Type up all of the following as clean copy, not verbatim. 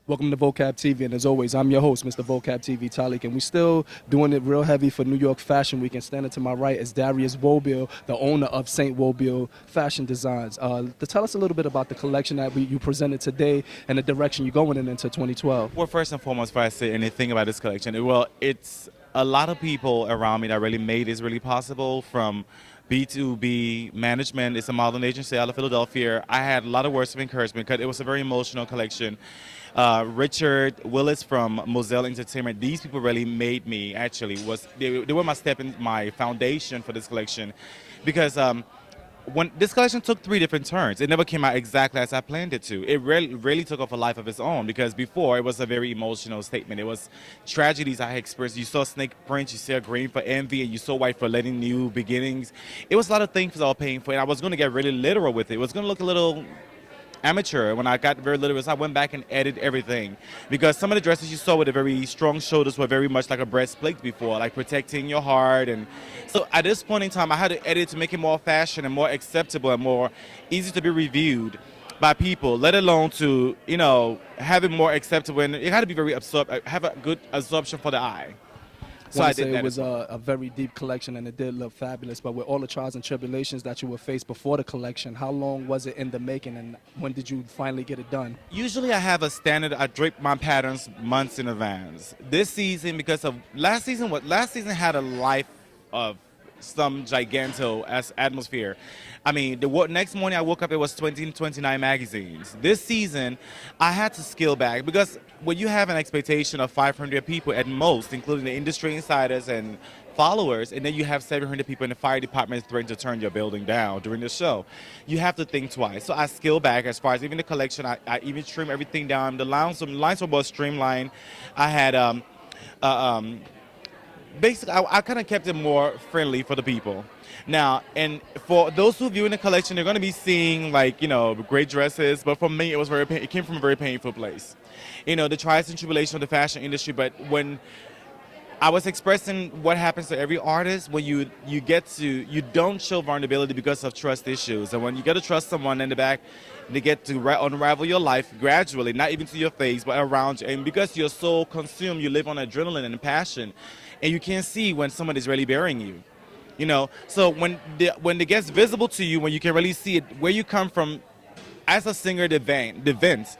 Welcome to Vocab TV, and as always, I'm your host, Mr. Vocab TV Talik, and we're still doing it real heavy for New York Fashion Week. And standing to my right is Darius Wobil, the owner of St. Wobil Fashion Designs. To tell us a little bit about the collection that you presented today and the direction you're going in into 2012. Well, first and foremost, before I say anything about this collection, well, it's a lot of people around me that really made this really possible. From B2B management, it's a modeling agency out of Philadelphia. I had a lot of words of encouragement because it was a very emotional collection. Richard Willis from Moselle Entertainment, these people really made me, actually, they were my step in my foundation for this collection, because when this collection took 3 different turns, it never came out exactly as I planned it to. It really took off a life of its own, because before it was a very emotional statement. It was tragedies I had experienced. You saw snake prints, you saw green for envy, and you saw white for letting new beginnings. It was a lot of things I was paying for, and I was going to get really literal with it. It was going to look a little amateur. When I got very literal, I went back and edited everything, because some of the dresses you saw with the very strong shoulders were very much like a breastplate before, like protecting your heart. And so at this point in time, I had to edit to make it more fashion and more acceptable and more easy to be reviewed by people, let alone to, have it more acceptable. And it had to be very have a good absorption for the eye. So I did that. It was a very deep collection, and it did look fabulous. But with all the trials and tribulations that you would face before the collection, how long was it in the making, and when did you finally get it done? Usually I have a standard. I drape my patterns months in advance. This season, because of last season had a life of some giganto atmosphere. I mean, the next morning I woke up, it was 29 magazines. This season, I had to scale back, because when you have an expectation of 500 people at most, including the industry insiders and followers, and then you have 700 people in the fire department threatening to turn your building down during the show, you have to think twice. So I scale back as far as even the collection. I even trim everything down. The lines were more streamlined. I had basically, I kind of kept it more friendly for the people. Now, and for those who view in the collection, they're going to be seeing, like, great dresses. But for me, it came from a very painful place. The trials and tribulations of the fashion industry. But when I was expressing what happens to every artist, when you don't show vulnerability because of trust issues. And when you get to trust someone in the back, they get to unravel your life gradually, not even to your face, but around you. And because you're so consumed, you live on adrenaline and passion, and you can't see when someone is really burying you. So when it gets visible to you, when you can really see it, where you come from as a singer, the vent.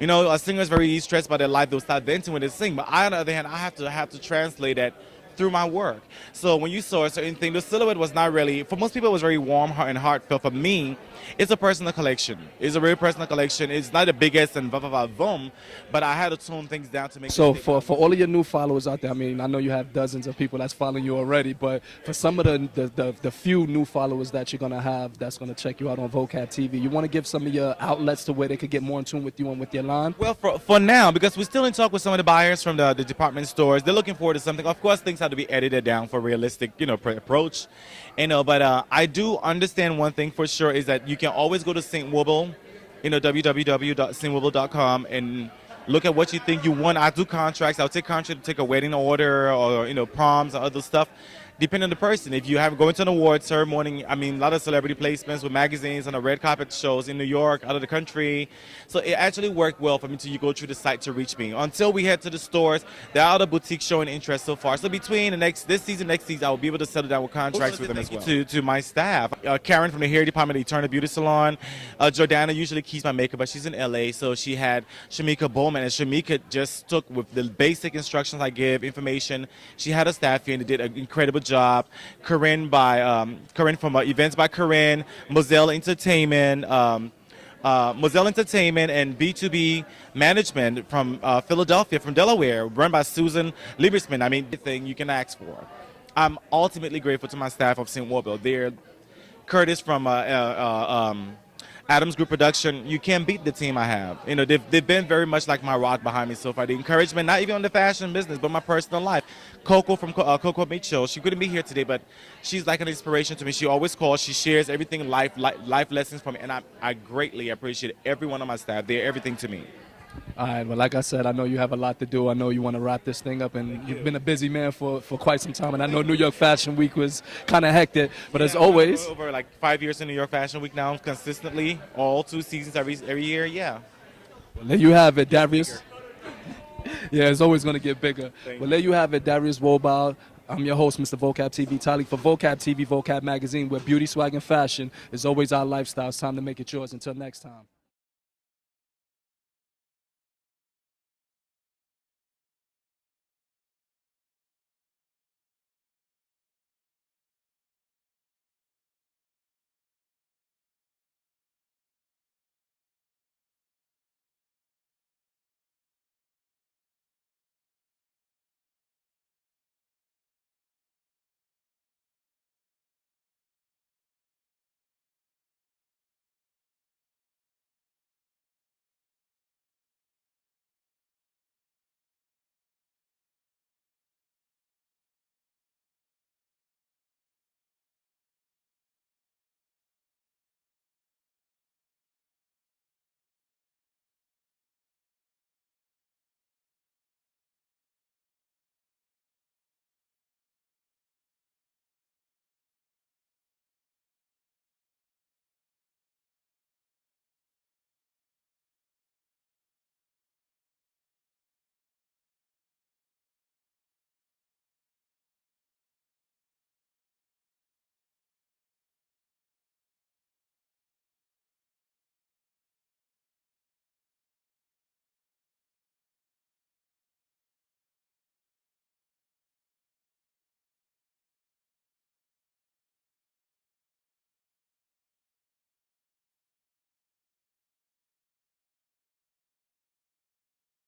A singer is very stressed by their life. They'll start venting when they sing. But on the other hand, I have to translate that through my work. So when you saw a certain thing, the silhouette was not really, for most people it was very warm and heartfelt. For me, it's a personal collection. It's a very personal collection. It's not the biggest and boom, but I had to tone things down to make So for all of your new followers out there, I mean, I know you have dozens of people that's following you already, but for some of the few new followers that you're going to have that's going to check you out on Vocab TV, you want to give some of your outlets to where they could get more in tune with you and with your line? Well, for now, because we're still in talk with some of the buyers from the department stores, they're looking forward to something. Of course, things have to be edited down for realistic, approach. But I do understand one thing for sure, is that you can always go to St. Wobil, www.stwobil.com, and look at what you think you want. I do contracts. I'll take contracts to take a wedding order, or proms or other stuff, depending on the person. If you have going to an award ceremony, I mean, a lot of celebrity placements with magazines and the red carpet shows in New York, out of the country. So it actually worked well for me to go through the site to reach me. Until we head to the stores, there are other boutiques showing interest so far. So between next season, I will be able to settle down with contracts with them as well. To my staff, Karen from the hair department, Eternal Beauty Salon. Jordana usually keeps my makeup, but she's in LA, so she had Shamika Bowman, and Shamika just took with the basic instructions I give, information. She had a staff here and they did an incredible job. Corinne from Events by Corinne, Moselle Entertainment, and B2B Management from Philadelphia, from Delaware, run by Susan Liebersman. I mean, anything you can ask for. I'm ultimately grateful to my staff of St. Wobil. They're Curtis from Adams Group Production. You can't beat the team I have. They've been very much like my rock behind me so far. The encouragement, not even on the fashion business, but my personal life. Coco from Coco Mitchell, she couldn't be here today, but she's like an inspiration to me. She always calls. She shares everything, life lessons from me, and I greatly appreciate every one of my staff. They're everything to me. All right, well, like I said, I know you have a lot to do. I know you want to wrap this thing up, and you've been a busy man for quite some time. And I know New York Fashion Week was kind of hectic, but as always, over like 5 years in New York Fashion Week now, consistently, all 2 seasons every year. Yeah. Well, there you have it, Darius. Yeah, it's always going to get bigger. Thank Well, there you have it, Darius Wobil. I'm your host, Mr. Vocab TV Talik, for Vocab TV, Vocab Magazine, where beauty, swag, and fashion is always our lifestyle. It's time to make it yours. Until next time.